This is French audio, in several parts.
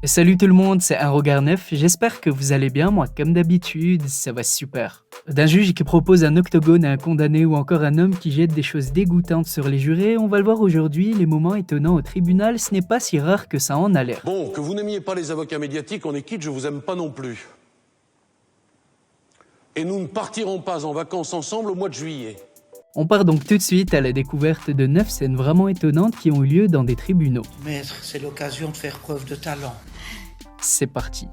Salut tout le monde, c'est Inrogar9, j'espère que vous allez bien, moi comme d'habitude, ça va super. D'un juge qui propose un octogone à un condamné ou encore un homme qui jette des choses dégoûtantes sur les jurés, on va le voir aujourd'hui, les moments étonnants au tribunal, ce n'est pas si rare que ça en a l'air. Bon, que vous n'aimiez pas les avocats médiatiques, on est quitte, je vous aime pas non plus. Et nous ne partirons pas en vacances ensemble au mois de juillet. On part donc tout de suite à la découverte de 9 scènes vraiment étonnantes qui ont eu lieu dans des tribunaux. Maître, c'est l'occasion de faire preuve de talent. C'est parti.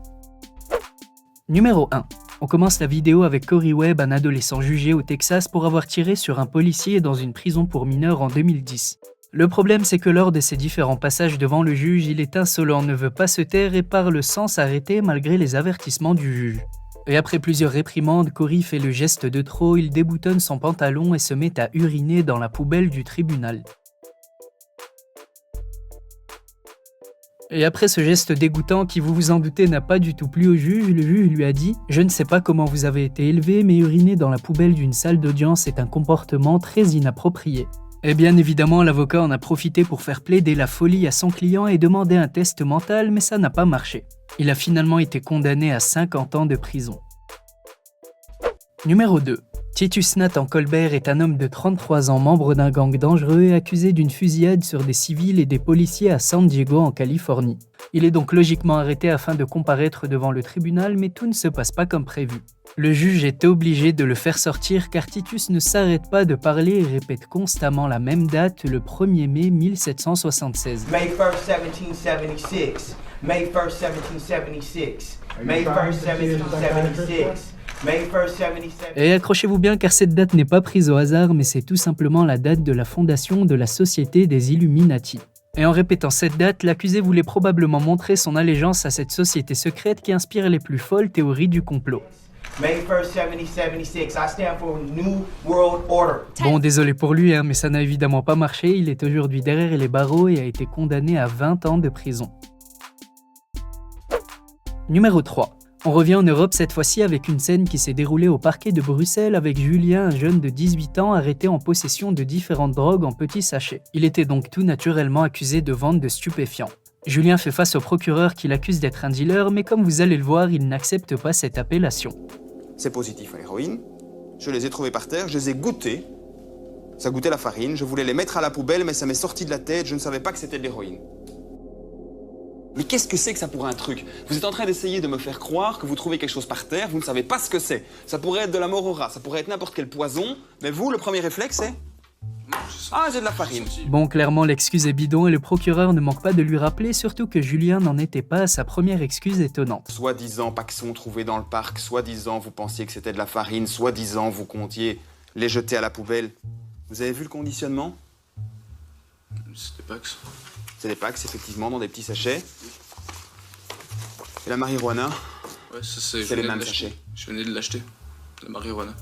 Numéro 1. On commence la vidéo avec Corey Webb, un adolescent jugé au Texas pour avoir tiré sur un policier dans une prison pour mineurs en 2010. Le problème, c'est que lors de ses différents passages devant le juge, il est insolent, ne veut pas se taire et parle sans s'arrêter malgré les avertissements du juge. Et après plusieurs réprimandes, Corey fait le geste de trop, il déboutonne son pantalon et se met à uriner dans la poubelle du tribunal. Et après ce geste dégoûtant qui, vous vous en doutez, n'a pas du tout plu au juge, le juge lui a dit « Je ne sais pas comment vous avez été élevé, mais uriner dans la poubelle d'une salle d'audience est un comportement très inapproprié. » Et bien évidemment, l'avocat en a profité pour faire plaider la folie à son client et demander un test mental, mais ça n'a pas marché. Il a finalement été condamné à 50 ans de prison. Numéro 2. Titus Nathan Colbert est un homme de 33 ans, membre d'un gang dangereux et accusé d'une fusillade sur des civils et des policiers à San Diego en Californie. Il est donc logiquement arrêté afin de comparaître devant le tribunal, mais tout ne se passe pas comme prévu. Le juge est obligé de le faire sortir car Titus ne s'arrête pas de parler et répète constamment la même date, le 1er mai 1776. May 1st, 1776. May 1st, 1776. May 1st, 1776. May 1st, 1776. Et accrochez-vous bien car cette date n'est pas prise au hasard, mais c'est tout simplement la date de la fondation de la Société des Illuminati. Et en répétant cette date, l'accusé voulait probablement montrer son allégeance à cette société secrète qui inspire les plus folles théories du complot. May 1st, 1776. I stand for New World Order. Bon, désolé pour lui, mais ça n'a évidemment pas marché, il est aujourd'hui derrière les barreaux et a été condamné à 20 ans de prison. Numéro 3. On revient en Europe cette fois-ci avec une scène qui s'est déroulée au parquet de Bruxelles avec Julien, un jeune de 18 ans arrêté en possession de différentes drogues en petits sachets. Il était donc tout naturellement accusé de vente de stupéfiants. Julien fait face au procureur qui l'accuse d'être un dealer, mais comme vous allez le voir, il n'accepte pas cette appellation. C'est positif à l'héroïne. Je les ai trouvés par terre, je les ai goûtés. Ça goûtait la farine, je voulais les mettre à la poubelle, mais ça m'est sorti de la tête, je ne savais pas que c'était de l'héroïne. Mais qu'est-ce que c'est que ça pour un truc? Vous êtes en train d'essayer de me faire croire que vous trouvez quelque chose par terre, vous ne savez pas ce que c'est. Ça pourrait être de la morora, ça pourrait être n'importe quel poison, mais vous, le premier réflexe, c'est... Ah, j'ai de la farine. Bon, clairement, l'excuse est bidon et le procureur ne manque pas de lui rappeler, surtout que Julien n'en était pas à sa première excuse étonnante. Soi-disant paxon trouvé dans le parc, soi-disant vous pensiez que c'était de la farine, soi-disant vous comptiez les jeter à la poubelle. Vous avez vu le conditionnement? C'est des Pax. C'est des Pax, effectivement, dans des petits sachets. Et la marijuana, Ouais, ça c'est. c'est les mêmes sachets. Je venais de l'acheter, la marijuana.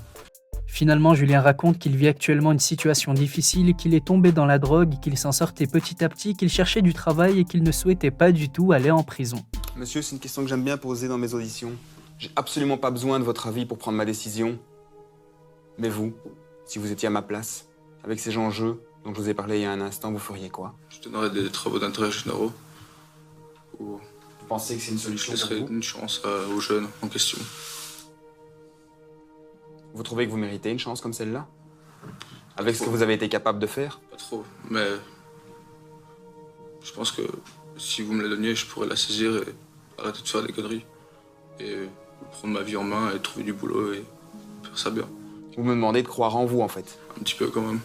Finalement, Julien raconte qu'il vit actuellement une situation difficile, qu'il est tombé dans la drogue, qu'il s'en sortait petit à petit, qu'il cherchait du travail et qu'il ne souhaitait pas du tout aller en prison. Monsieur, c'est une question que j'aime bien poser dans mes auditions. J'ai absolument pas besoin de votre avis pour prendre ma décision. Mais vous, si vous étiez à ma place, avec ces enjeux dont je vous ai parlé il y a un instant, vous feriez quoi? Je donnerais des travaux d'intérêt généraux. Ou Vous pensez que c'est une je solution pour laisserais vous? une chance aux jeunes en question. Vous trouvez que vous méritez une chance comme celle-là? Avec ce que vous avez été capable de faire? Pas trop, mais. Je pense que si vous me la donniez, je pourrais la saisir et arrêter de faire des conneries. Et prendre ma vie en main et trouver du boulot et faire ça bien. Vous me demandez de croire en vous, en fait. Un petit peu quand même.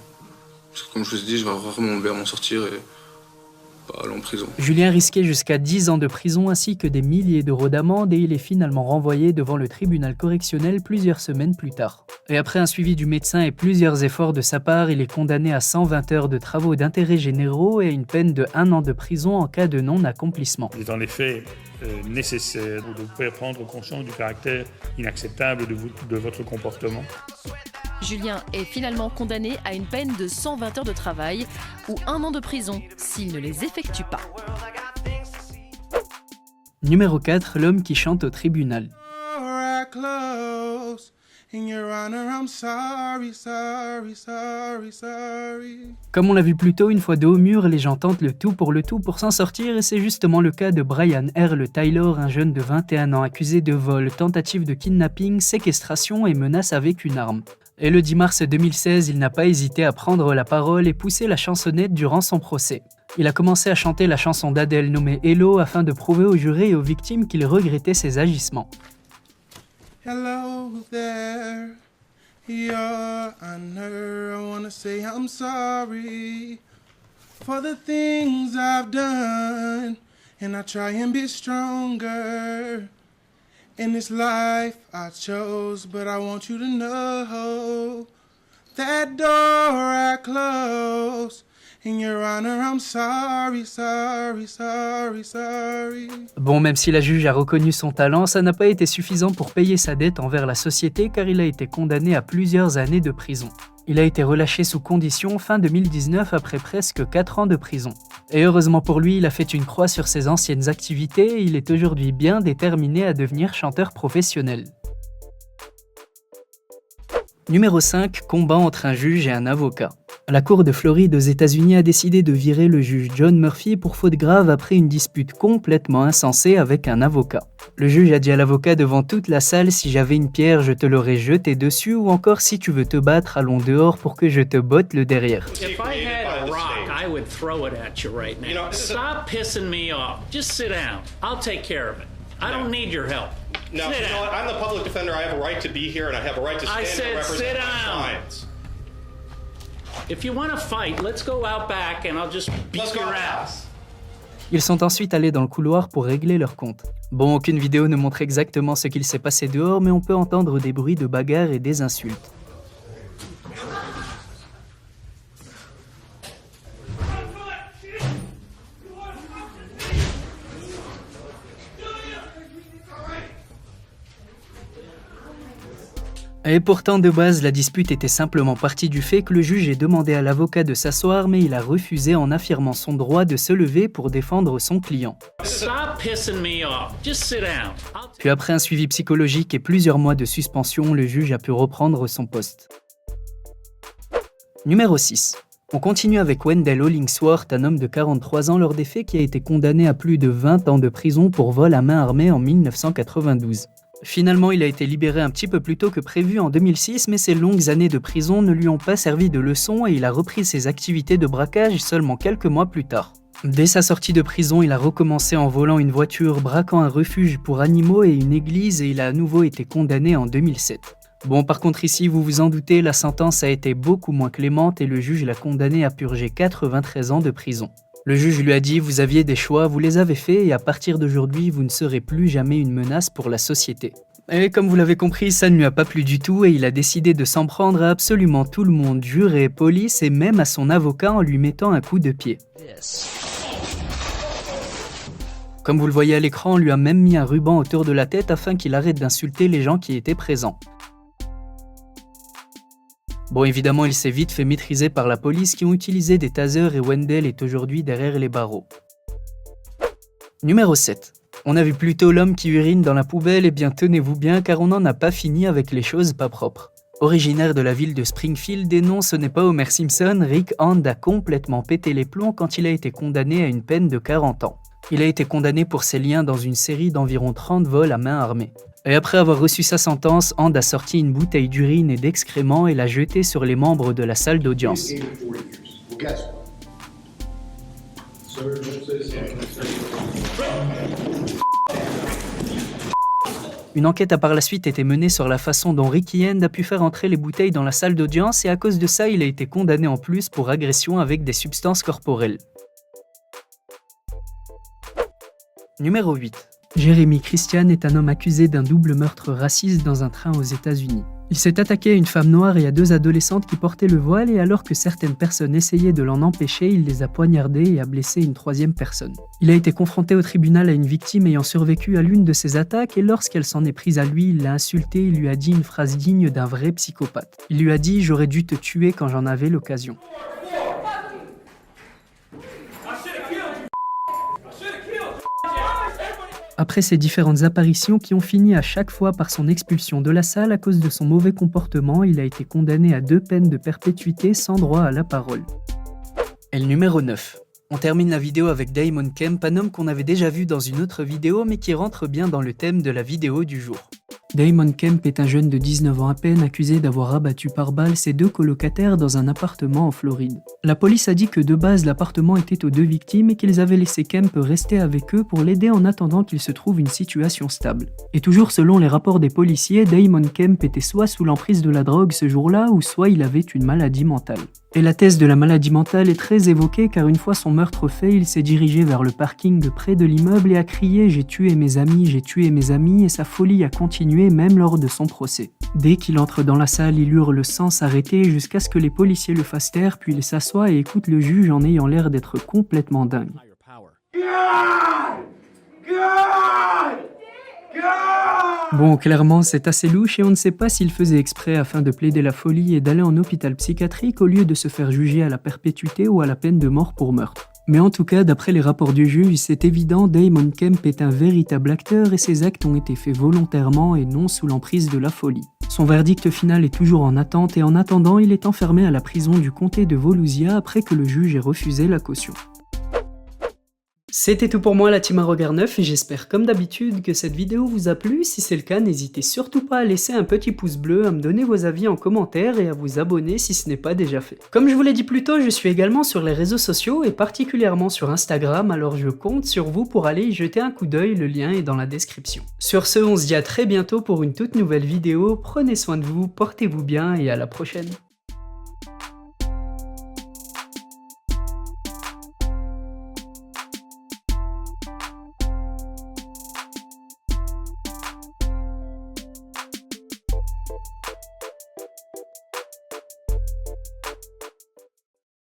Parce que comme je vous ai dit, je vais rarement bien m'en sortir et pas aller en prison. Julien risquait jusqu'à 10 ans de prison ainsi que des milliers d'euros d'amende et il est finalement renvoyé devant le tribunal correctionnel plusieurs semaines plus tard. Et après un suivi du médecin et plusieurs efforts de sa part, il est condamné à 120 heures de travaux d'intérêt généraux et une peine de 1 an de prison en cas de non-accomplissement. Il est en effet nécessaire de vous faire prendre conscience du caractère inacceptable de votre comportement. Julien est finalement condamné à une peine de 120 heures de travail ou 1 an de prison s'il ne les effectue pas. Numéro 4, l'homme qui chante au tribunal. Comme on l'a vu plus tôt, une fois dos au mur, les gens tentent le tout pour s'en sortir et c'est justement le cas de Brian Earl Taylor, un jeune de 21 ans accusé de vol, tentative de kidnapping, séquestration et menace avec une arme. Et le 10 mars 2016, il n'a pas hésité à prendre la parole et pousser la chansonnette durant son procès. Il a commencé à chanter la chanson d'Adele nommée Hello afin de prouver aux jurés et aux victimes qu'il regrettait ses agissements. Hello there, Your Honor, I wanna say I'm sorry for the things I've done, and I try and be stronger in this life I chose, but I want you to know that door I closed. In Your Honor, I'm sorry. Bon, même si la juge a reconnu son talent, ça n'a pas été suffisant pour payer sa dette envers la société car il a été condamné à plusieurs années de prison. Il a été relâché sous condition fin 2019 après presque 4 ans de prison. Et heureusement pour lui, il a fait une croix sur ses anciennes activités et il est aujourd'hui bien déterminé à devenir chanteur professionnel. Numéro 5. Combat entre un juge et un avocat. La Cour de Floride aux États-Unis a décidé de virer le juge John Murphy pour faute grave après une dispute complètement insensée avec un avocat. Le juge a dit à l'avocat devant toute la salle « Si j'avais une pierre, je te l'aurais jetée dessus » ou encore « Si tu veux te battre, allons dehors pour que je te botte le derrière ». If I had a rock, I would throw it at you right now. Stop pissing me off. Just sit down. I'll take care of it. I don't need your help. No, you know what? I'm the public defender. I have a right to be here and I have a right to stand and represent my clients. If you want to fight, let's go out back and I'll just beat your ass. Ils sont ensuite allés dans le couloir pour régler leur compte. Bon, aucune vidéo ne montre exactement ce qu'il s'est passé dehors, mais on peut entendre des bruits de bagarre et des insultes. Et pourtant, de base, la dispute était simplement partie du fait que le juge ait demandé à l'avocat de s'asseoir, mais il a refusé en affirmant son droit de se lever pour défendre son client. Puis après un suivi psychologique et plusieurs mois de suspension, le juge a pu reprendre son poste. Numéro 6. On continue avec Wendell Hollingsworth, un homme de 43 ans lors des faits qui a été condamné à plus de 20 ans de prison pour vol à main armée en 1992. Finalement, il a été libéré un petit peu plus tôt que prévu en 2006, mais ses longues années de prison ne lui ont pas servi de leçon et il a repris ses activités de braquage seulement quelques mois plus tard. Dès sa sortie de prison, il a recommencé en volant une voiture, braquant un refuge pour animaux et une église et il a à nouveau été condamné en 2007. Bon, par contre ici, vous vous en doutez, la sentence a été beaucoup moins clémente et le juge l'a condamné à purger 93 ans de prison. Le juge lui a dit « Vous aviez des choix, vous les avez faits et à partir d'aujourd'hui, vous ne serez plus jamais une menace pour la société. » Et comme vous l'avez compris, ça ne lui a pas plu du tout et il a décidé de s'en prendre à absolument tout le monde, juré, police et même à son avocat en lui mettant un coup de pied. Comme vous le voyez à l'écran, on lui a même mis un ruban autour de la tête afin qu'il arrête d'insulter les gens qui étaient présents. Bon, évidemment, il s'est vite fait maîtriser par la police qui ont utilisé des tasers et Wendell est aujourd'hui derrière les barreaux. Numéro 7. On a vu plus tôt l'homme qui urine dans la poubelle, et bien tenez-vous bien car on n'en a pas fini avec les choses pas propres. Originaire de la ville de Springfield, et non ce n'est pas Homer Simpson, Rick Hand a complètement pété les plombs quand il a été condamné à une peine de 40 ans. Il a été condamné pour ses liens dans une série d'environ 30 vols à main armée. Et après avoir reçu sa sentence, Hand a sorti une bouteille d'urine et d'excréments et l'a jetée sur les membres de la salle d'audience. Une enquête a par la suite été menée sur la façon dont Ricky Hand a pu faire entrer les bouteilles dans la salle d'audience et à cause de ça, il a été condamné en plus pour agression avec des substances corporelles. Numéro 8. Jeremy Christian est un homme accusé d'un double meurtre raciste dans un train aux États-Unis. Il s'est attaqué à une femme noire et à 2 adolescentes qui portaient le voile et alors que certaines personnes essayaient de l'en empêcher, il les a poignardées et a blessé une 3e personne. Il a été confronté au tribunal à une victime ayant survécu à l'une de ces attaques et lorsqu'elle s'en est prise à lui, il l'a insulté et lui a dit une phrase digne d'un vrai psychopathe. Il lui a dit « J'aurais dû te tuer quand j'en avais l'occasion ». Après ces différentes apparitions qui ont fini à chaque fois par son expulsion de la salle à cause de son mauvais comportement, il a été condamné à 2 peines de perpétuité sans droit à la parole. Et le numéro 9. On termine la vidéo avec Damon Kemp, un homme qu'on avait déjà vu dans une autre vidéo mais qui rentre bien dans le thème de la vidéo du jour. Damon Kemp est un jeune de 19 ans à peine accusé d'avoir abattu par balle ses 2 colocataires dans un appartement en Floride. La police a dit que de base l'appartement était aux 2 victimes et qu'ils avaient laissé Kemp rester avec eux pour l'aider en attendant qu'il se trouve une situation stable. Et toujours selon les rapports des policiers, Damon Kemp était soit sous l'emprise de la drogue ce jour-là ou soit il avait une maladie mentale. Et la thèse de la maladie mentale est très évoquée car une fois son meurtre fait, il s'est dirigé vers le parking près de l'immeuble et a crié « J'ai tué mes amis, j'ai tué mes amis » et sa folie a continué même lors de son procès. Dès qu'il entre dans la salle, il hurle sans s'arrêter jusqu'à ce que les policiers le fassent taire puis il s'assoit et écoute le juge en ayant l'air d'être complètement dingue. Bon, clairement, c'est assez louche et on ne sait pas s'il faisait exprès afin de plaider la folie et d'aller en hôpital psychiatrique au lieu de se faire juger à la perpétuité ou à la peine de mort pour meurtre. Mais en tout cas, d'après les rapports du juge, c'est évident, Damon Kemp est un véritable acteur et ses actes ont été faits volontairement et non sous l'emprise de la folie. Son verdict final est toujours en attente et en attendant, il est enfermé à la prison du comté de Volusia après que le juge ait refusé la caution. C'était tout pour moi la team à regard neuf et j'espère comme d'habitude que cette vidéo vous a plu. Si c'est le cas, n'hésitez surtout pas à laisser un petit pouce bleu, à me donner vos avis en commentaire et à vous abonner si ce n'est pas déjà fait. Comme je vous l'ai dit plus tôt, je suis également sur les réseaux sociaux et particulièrement sur Instagram, alors je compte sur vous pour aller y jeter un coup d'œil, le lien est dans la description. Sur ce, on se dit à très bientôt pour une toute nouvelle vidéo, prenez soin de vous, portez-vous bien et à la prochaine.